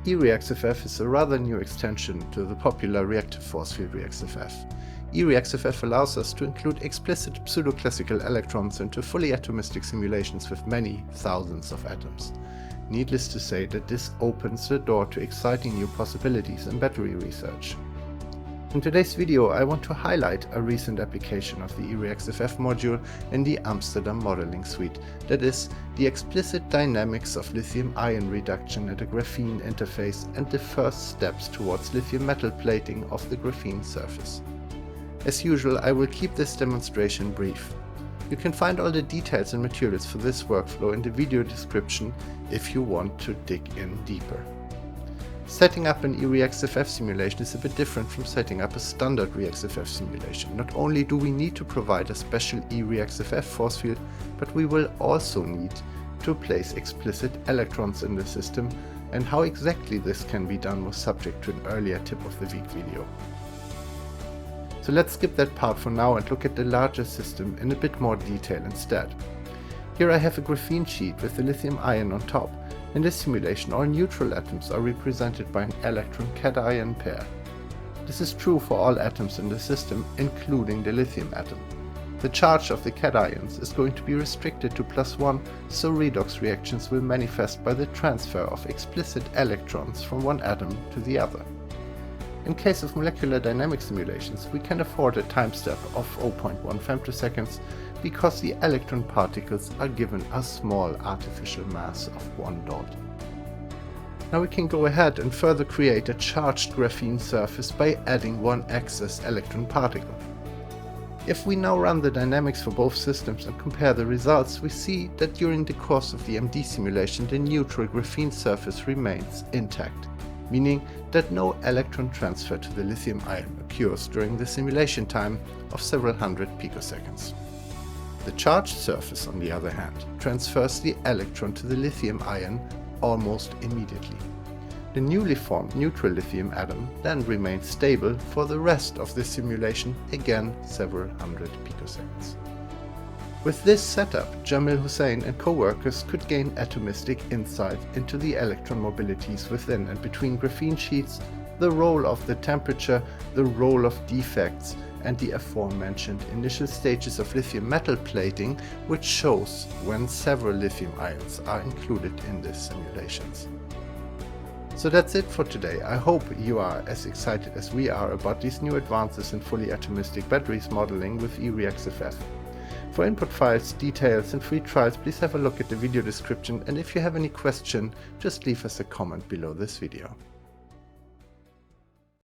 eReaxFF is a rather new extension to the popular reactive force field eReaxFF. eReaxFF allows us to include explicit pseudoclassical electrons into fully atomistic simulations with many thousands of atoms. Needless to say that this opens the door to exciting new possibilities in battery research. In today's video, I want to highlight a recent application of the eReaxFF module in the Amsterdam modeling suite, that is, the explicit dynamics of lithium-ion reduction at a graphene interface and the first steps towards lithium metal plating of the graphene surface. As usual, I will keep this demonstration brief. You can find all the details and materials for this workflow in the video description if you want to dig in deeper. Setting up an eReaxFF simulation is a bit different from setting up a standard eReaxFF simulation. Not only do we need to provide a special eReaxFF force field, but we will also need to place explicit electrons in the system, and how exactly this can be done was subject to an earlier tip of the week video. So let's skip that part for now and look at the larger system in a bit more detail instead. Here I have a graphene sheet with the lithium ion on top. In this simulation, all neutral atoms are represented by an electron-cation pair. This is true for all atoms in the system, including the lithium atom. The charge of the cations is going to be restricted to +1, so redox reactions will manifest by the transfer of explicit electrons from one atom to the other. In case of molecular dynamic simulations, we can afford a time step of 0.1 femtoseconds because the electron particles are given a small artificial mass of 1 dot. Now we can go ahead and further create a charged graphene surface by adding one excess electron particle. If we now run the dynamics for both systems and compare the results, we see that during the course of the MD simulation the neutral graphene surface remains intact, meaning that no electron transfer to the lithium ion occurs during the simulation time of several hundred picoseconds. The charged surface, on the other hand, transfers the electron to the lithium ion almost immediately. The newly formed neutral lithium atom then remains stable for the rest of the simulation, again several hundred picoseconds. With this setup, Jamil Hussain and co-workers could gain atomistic insight into the electron mobilities within and between graphene sheets, the role of the temperature, the role of defects, and the aforementioned initial stages of lithium metal plating, which shows when several lithium ions are included in these simulations. So that's it for today. I hope you are as excited as we are about these new advances in fully atomistic batteries modeling with eReaxFF. For input files, details and free trials, please have a look at the video description, and if you have any question, just leave us a comment below this video.